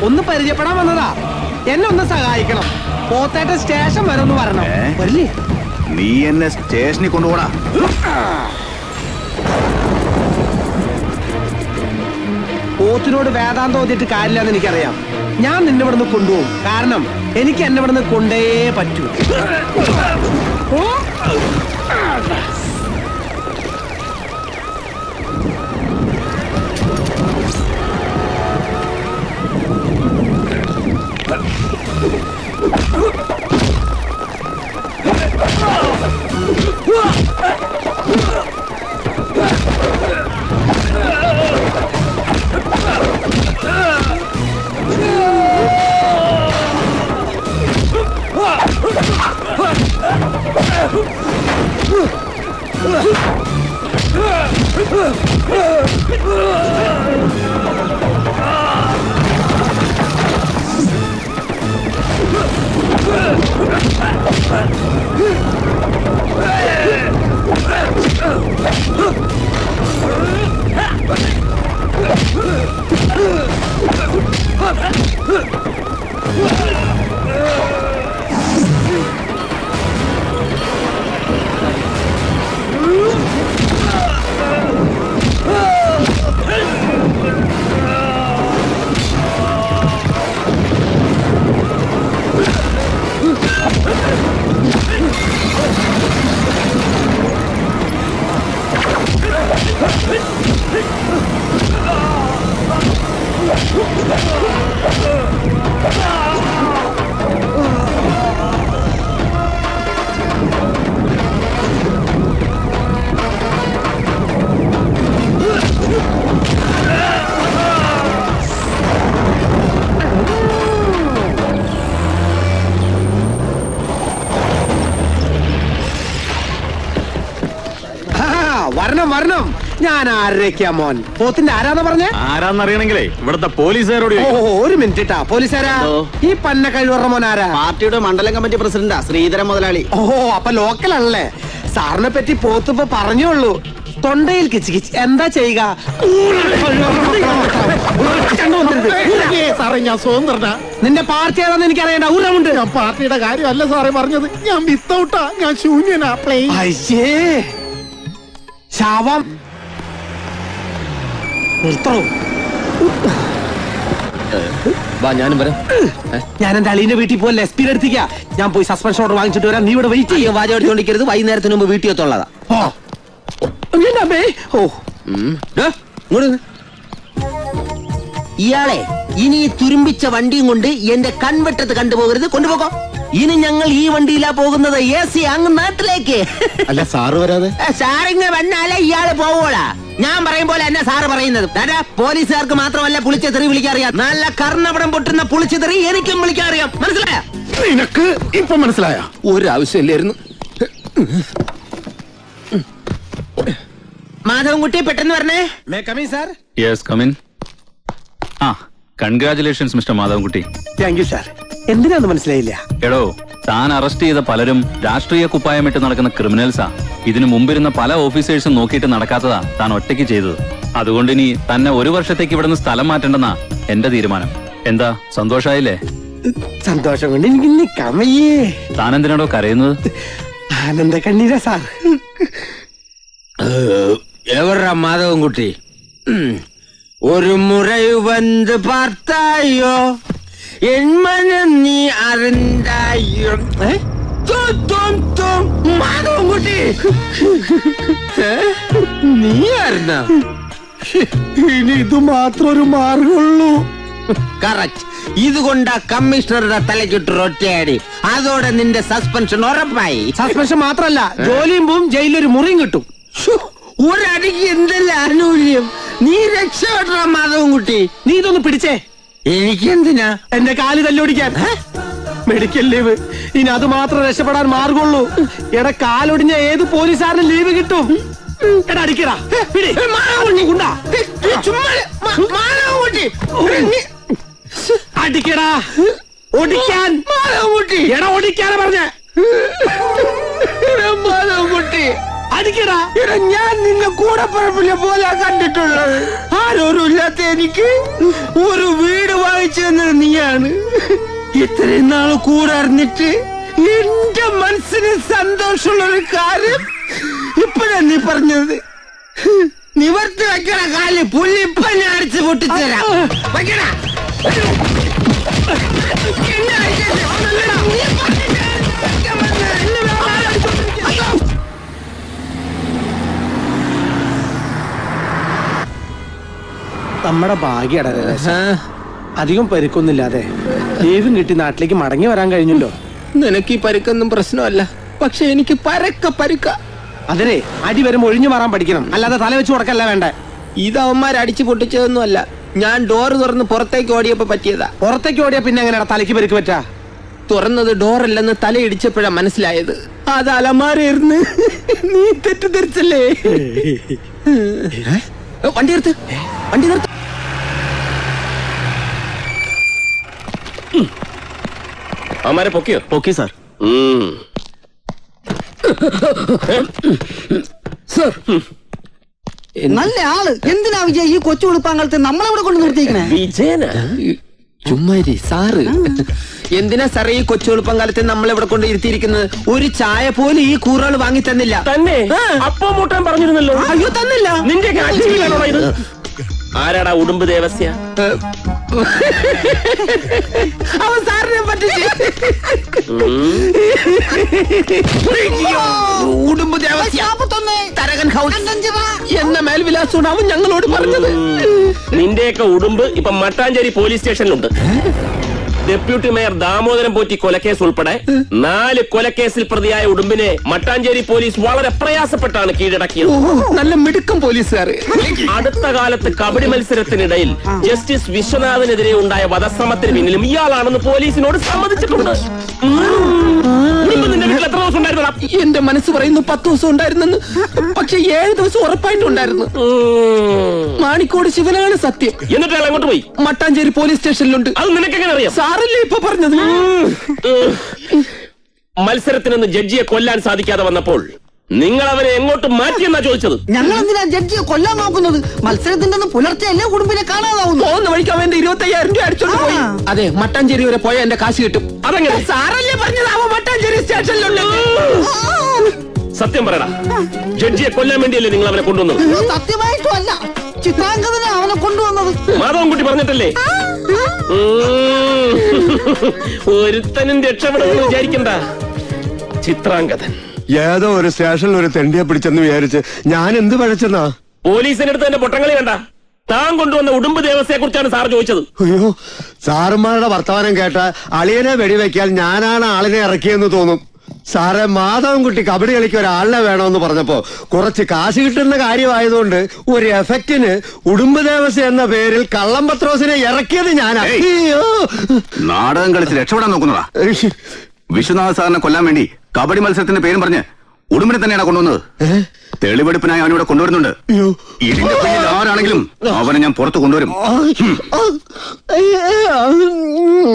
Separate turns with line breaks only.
ഒന്ന് പരിചയപ്പെടാൻ വന്നതാ. എന്നെ ഒന്ന് സഹായിക്കണം. പോത്തേട്ട സ്റ്റേഷൻ വരെ ഒന്ന് വരണം.
നീ എന്നെ സ്റ്റേഷനിൽ കൊണ്ടുപോടാ.
പോത്തിനോട് വേദാന്തം തോന്നിയിട്ട് കാര്യമില്ലെന്ന് എനിക്കറിയാം. ഞാൻ നിന്നെ ഇവിടുന്ന് കൊണ്ടുപോകും. കാരണം എനിക്ക് എന്നെ ഇവിടുന്ന് കൊണ്ടേ പറ്റൂ. വരണം വരണം. ഞാൻ ആരൊക്കെയാ മോൻ? പോത്തിന്റെ ആരാന്ന് പറഞ്ഞേ?
ആരാന്നറിയണെങ്കിലേ ഇവിടുത്തെ പോലീസുകാരോട്.
ഒരു മിനിറ്റ്. പോലീസുകാരാ? ഈ പന്ന കഴിവറ മോൻ ആരാ?
പാർട്ടിയുടെ മണ്ഡലം കമ്മിറ്റി പ്രസിഡന്റാ, ശ്രീധരൻ മുതലാളി.
അപ്പൊ ലോക്കൽ ആണല്ലേ. സാറിനെ പറ്റി പോത്തിപ്പോ പറഞ്ഞോളൂ. തൊണ്ടയിൽ കിച്ച് കിച്ച്. എന്താ ചെയ്യുക?
സാറേ ഞാൻ സ്വതന്ത്രനാ.
നിന്റെ പാർട്ടി ഏതാന്ന് എനിക്ക് അറിയണ്ട. ഊരമുണ്ട്.
ഞാൻ പാർട്ടിയുടെ കാര്യമല്ല സാറേ പറഞ്ഞത്. ഞാൻ വിത്തൗട്ടാ, ഞാൻ ശൂന്യനാ.
ശാവം നിർത്തോ.
ഞാനും വരാം.
ഞാൻ എന്റെ അളീന്റെ വീട്ടിൽ പോലെ എസ് പി എടുത്തിക്ക. ഞാൻ പോയി സസ്പെൻഷൻ ഓർഡർ വാങ്ങിച്ചിട്ട് വരാം. നീ ഇവിടെ വെയിറ്റ് ചെയ്യാൻ.
വാചകം അടിച്ചോണ്ടിരിക്കരുത്. വൈകുന്നേരത്തിന് മുമ്പ് വീട്ടിൽ എത്തുള്ളതാ. ഇയാളെ ഇനി തുരുമ്പിച്ച വണ്ടിയും കൊണ്ട് എന്റെ കൺവെട്ടത്ത് കണ്ടുപോകരുത്. കൊണ്ടുപോകോ. ഇനി ഞങ്ങൾ ഈ വണ്ടിയിലാ പോകുന്നത്. AC അങ്ങ് നാട്ടിലേക്ക്.
അല്ല സാറ് വരാതെ?
സാറിങ്ങ വന്നാലേ ഇയാള് പോവോളാ. ഞാൻ പറയും പോലെ എന്നെ സാറ് പറയുന്നത്. പോലീസുകാർക്ക് മാത്രമല്ല പുളിച്ച തെറി വിളിക്കാറിയാം. നല്ല കർണപടം പൊട്ടുന്ന പുളിച്ച തെറി എനിക്കും വിളിക്കാറിയാം. മനസ്സിലായ?
നിനക്ക് ഇപ്പൊ മനസ്സിലായ?
ഒരാവശ്യമില്ലായിരുന്നു. മാധവൻകുട്ടി പെട്ടെന്ന് പറഞ്ഞേ.
Congratulations mister Madhavankutty.
Thank you sir. എന്തിനാന്ന് മനസ്സിലായില്ല.
എടോ, താൻ അറസ്റ്റ് ചെയ്ത പലരും രാഷ്ട്രീയ കുപ്പായമിട്ട് നടക്കുന്ന ക്രിമിനൽസാ. ഇതിനു മുമ്പിരുന്ന പല ഓഫീസേഴ്സും നോക്കിയിട്ട് നടക്കാത്തതാ താൻ ഒറ്റയ്ക്ക് ചെയ്തത്. അതുകൊണ്ട് ഇനി തന്നെ 1 വർഷത്തേക്ക് ഇവിടുന്ന് സ്ഥലം മാറ്റണ്ടെന്നാ എന്റെ തീരുമാനം. എന്താ സന്തോഷായില്ലേ?
സന്തോഷം കൊണ്ട് എനിക്ക് നിക്കാൻ വയ്യേ.
താൻ എന്തിനാടോ കരയുന്നത്?
ആനന്ദ കണ്ണീരാ സാർ.
എവരാ മാധവൻകുട്ടി? ഒരു മുறை வந்து பார்த்தாயோ என் மனம் நீ அறிந்தாயோ. മാധവൻകുട്ടി നീ അറിഞ്ഞ?
ഇനി ഇത് മാത്രം ഒരു മാർഗമുള്ളൂ.
കറക്റ്റ്. ഇതുകൊണ്ടാ കമ്മീഷണറുടെ തലക്കിട്ട് ഒറ്റയടി. അതോടെ നിന്റെ സസ്പെൻഷൻ ഉറപ്പായി.
സസ്പെൻഷൻ മാത്രല്ല, ജോലിയും പോവും, ജയിലൊരു മുറിയും കിട്ടും.
ഒരടിക്ക് എന്തെല്ലാം ആനുകൂല്യം. നീ രക്ഷപ്പെട മാധവൻകുട്ടി.
നീ ഇതൊന്ന് പിടിച്ചേ.
എനിക്കെന്തിനാ?
എന്റെ കാല് തല്ലോടിക്കാൻ. Medical leave. ഇനി അത് മാത്രം രക്ഷപ്പെടാൻ മാർഗമുള്ളൂ. എടാ, കാലൊടിഞ്ഞ ഏത് പോലീസുകാരന് ലീവ് കിട്ടും? എടാ അടിക്കടാ. അടിക്കടാ. ഓടിക്കാൻ. എടാ ഓടിക്കാനാ പറഞ്ഞ.
മാധവൻകുട്ടി
അടിക്കടാ.
ഞാൻ നിന്നെ കൂടപ്പറപ്പിലെ പോലെ കണ്ടിട്ടുള്ളത്. ആരോരും ഇല്ലാത്ത എനിക്ക് ഒരു വീട് വാങ്ങിച്ചു തന്നത് നീയാണ്. ഇത്രയും നാള് കൂടെ അറിഞ്ഞിട്ട് എന്റെ മനസ്സിന് സന്തോഷമുള്ള ഒരു കാര്യം ഇപ്പഴാ നീ പറഞ്ഞത്. നിവർത്തി വെക്കണ കാല് പുള്ളി ഇപ്പൊ ഞാൻ അടിച്ച് പൊട്ടിച്ചേരാം. വെക്കണ
നമ്മുടെ ഭാഗ്യട അധികം പരിക്കൊന്നുമില്ലാതെ ലീവും കിട്ടി നാട്ടിലേക്ക് മടങ്ങി വരാൻ കഴിഞ്ഞല്ലോ.
നിനക്ക് ഈ പരുക്കൊന്നും പ്രശ്നമല്ല, പക്ഷെ എനിക്ക് പരുക്ക.
അതിനെ അടി വരുമ്പോ ഒഴിഞ്ഞു മാറാൻ പഠിക്കണം, അല്ലാതെ തല വെച്ച് കൊടുക്കല്ല വേണ്ട.
ഇതവന്മാർ അടിച്ചു പൊട്ടിച്ചതൊന്നും അല്ല, ഞാൻ ഡോറ് തുറന്ന് പുറത്തേക്ക് ഓടിയപ്പോ പറ്റിയതാ.
പുറത്തേക്ക് ഓടിയാ പിന്നെ എങ്ങനെയാ തലയ്ക്ക് പരിക്ക് പറ്റാ?
തുറന്നത് ഡോറല്ലെന്ന് തലയിടിച്ചപ്പോഴാ മനസ്സിലായത്. അത് അലമാരയായിരുന്നു. നീ തെറ്റിദ്ധരിച്ചല്ലേ? വണ്ടി നിർത്ത്.
അമാരെ പൊക്കിയോ?
Okay sir.
നല്ല ആള് എന്തിനാ വിജയ് ഈ കൊച്ചു ഉളുപ്പാങ്കാലത്ത് നമ്മളെവിടെ കൊണ്ട് നിർത്തിയിരിക്കണേ?
വിജയന
ചുമ്മാരി സാറ് എന്തിനാ സാറേ ഈ കൊച്ചുവെളുപ്പം കാലത്ത് നമ്മളെവിടെ കൊണ്ട് ഇരുത്തിയിരിക്കുന്നത്? ഒരു ചായ പോലും ഈ കൂറുകൾ വാങ്ങി തന്നില്ല.
തന്നെ അപ്പം മൂട്ടാൻ പറഞ്ഞിരുന്നല്ലോ.
അയ്യോ തന്നില്ല.
നിന്റെ ഇത് ആരാടാ ഉടുമ്പ് ദേവസ്യ?
അവൻ സാറിനെ പറ്റിച്ച്. ഉടുമ്പ് ദേവസ്യ തരകൻ ഹൗസ് എന്ന മേൽവിലാസോട് അവൻ ഞങ്ങളോട് പറഞ്ഞത്.
നിന്റെയൊക്കെ ഉടുമ്പ് ഇപ്പൊ മട്ടാഞ്ചേരി പോലീസ് സ്റ്റേഷനിലുണ്ട്. ഡെപ്യൂട്ടി മേയർ ദാമോദരൻ പോറ്റി കൊലക്കേസ് ഉൾപ്പെടെ 4 കൊലക്കേസിൽ പ്രതിയായ ഉടുമ്പിനെ മട്ടാഞ്ചേരി പോലീസ് വളരെ പ്രയാസപ്പെട്ടാണ് കീഴടക്കിയത്.
നല്ല മിടുക്കം പോലീസുകാർ.
അടുത്ത കാലത്ത് കബഡി മത്സരത്തിനിടയിൽ ജസ്റ്റിസ് വിശ്വനാഥിനെതിരെ ഉണ്ടായ വധശ്രമത്തിന് പിന്നിലും ഇയാളാണെന്ന് പോലീസിനോട് സമ്മതിച്ചിട്ടുണ്ട്. നിന്റെ വീട്ടിൽ എത്ര ദിവസം ഉണ്ടായിരുന്നടാ?
എന്റെ മനസ്സ് പറയുന്നു 10 ദിവസം ഉണ്ടായിരുന്നെന്ന്. പക്ഷെ 7 ദിവസം ഉറപ്പായിട്ടുണ്ടായിരുന്നു. മാണിക്കോട് ശിവനാണ് സത്യം.
എന്നിട്ട് അയാൾ അങ്ങോട്ട് പോയി?
മട്ടാഞ്ചേരി പോലീസ് സ്റ്റേഷനിലുണ്ട്.
അത് നിനക്കെങ്ങനെ അറിയാം?
സാറല്ലേ ഇപ്പൊ പറഞ്ഞത്?
മത്സരത്തിനൊന്ന് ജഡ്ജിയെ കൊല്ലാൻ സാധിക്കാതെ വന്നപ്പോൾ നിങ്ങൾ അവനെ എങ്ങോട്ട് മാറ്റിയെന്നാ ചോദിച്ചത്.
ഞങ്ങൾ എന്തിനാ ജഡ്ജിയെ കൊല്ലാൻ നോക്കുന്നത്? മത്സരത്തിന്റെ പുലർച്ചെയല്ലേ കുടുംബിനെ കാണാതാവുന്നു.
പോകുന്ന വഴിക്ക് അവന്റെ 25,000 രൂപ അടിച്ചോണ്ട് പോയി. അതെ, മട്ടാഞ്ചേരി വരെ പോയ എന്റെ കാശ് കിട്ടും.
അതെങ്ങനെ?
സാറല്ലേ പറഞ്ഞത് അവൻ മട്ടാഞ്ചേരി സ്റ്റേഷനിലുണ്ട്.
സത്യം പറയടാ, ജഡ്ജിയെ കൊല്ലാൻ വേണ്ടിയല്ലേ നിങ്ങൾ അവനെ കൊണ്ടുവന്നത്?
സത്യമായിട്ടും അല്ല, ചിത്രാംഗതനെ അവനെ കൊണ്ടുവന്നത്.
മാധവൻകുട്ടി പറഞ്ഞിട്ടല്ലേ? ഒരുത്തനും രക്ഷപ്പെടുമെന്ന് വിചാരിക്കണ്ട. ചിത്രാംഗതൻ
ഏതോ ഒരു സ്റ്റേഷനിൽ ഒരു തെണ്ടിയെ പിടിച്ചെന്ന് വിചാരിച്ച് ഞാൻ എന്ത് പഴച്ചെന്നാ?
പോലീസിനടുത്ത് തന്നെ പൊട്ടങ്ങളി വേണ്ട. താൻ കൊണ്ടുവന്ന ഉടുമ്പ് ദേവസ്യയെ കുറിച്ചാണ് സാർ ചോദിച്ചത്.
അയ്യോ, സാറുമാരുടെ വർത്തമാനം കേട്ട അളിയനെ വെടിവെക്കാൻ ഞാനാണ് ആളിനെ ഇറക്കിയെന്ന് തോന്നും. സാറെ, മാധവൻകുട്ടി കബഡി കളിക്ക് ഒരാളിനെ വേണമെന്ന് പറഞ്ഞപ്പോ കുറച്ച് കാശ് കിട്ടുന്ന കാര്യമായതുകൊണ്ട് ഒരു എഫക്റ്റിന് ഉടുമ്പ് ദേവസ്യ എന്ന പേരിൽ കള്ളം പത്രോസിനെ ഇറക്കിയത് ഞാനാ.
നാടകം കളിച്ച് രക്ഷപ്പെടാൻ നോക്കുന്നതാ. വിശ്വനാഥ സാറിനെ കൊല്ലാൻ വേണ്ടി കബഡി മത്സരത്തിന്റെ പേരും പറഞ്ഞ് ഉടുമ്പിനെ തന്നെയാണ് കൊണ്ടുവന്നത്. തെളിവെടുപ്പിനായി അവനിവിടെ കൊണ്ടുവരുന്നുണ്ട്. ഇതിന്റെ പിന്നിൽ ആരാണെങ്കിലും അവനെ ഞാൻ പുറത്ത് കൊണ്ടുവരും.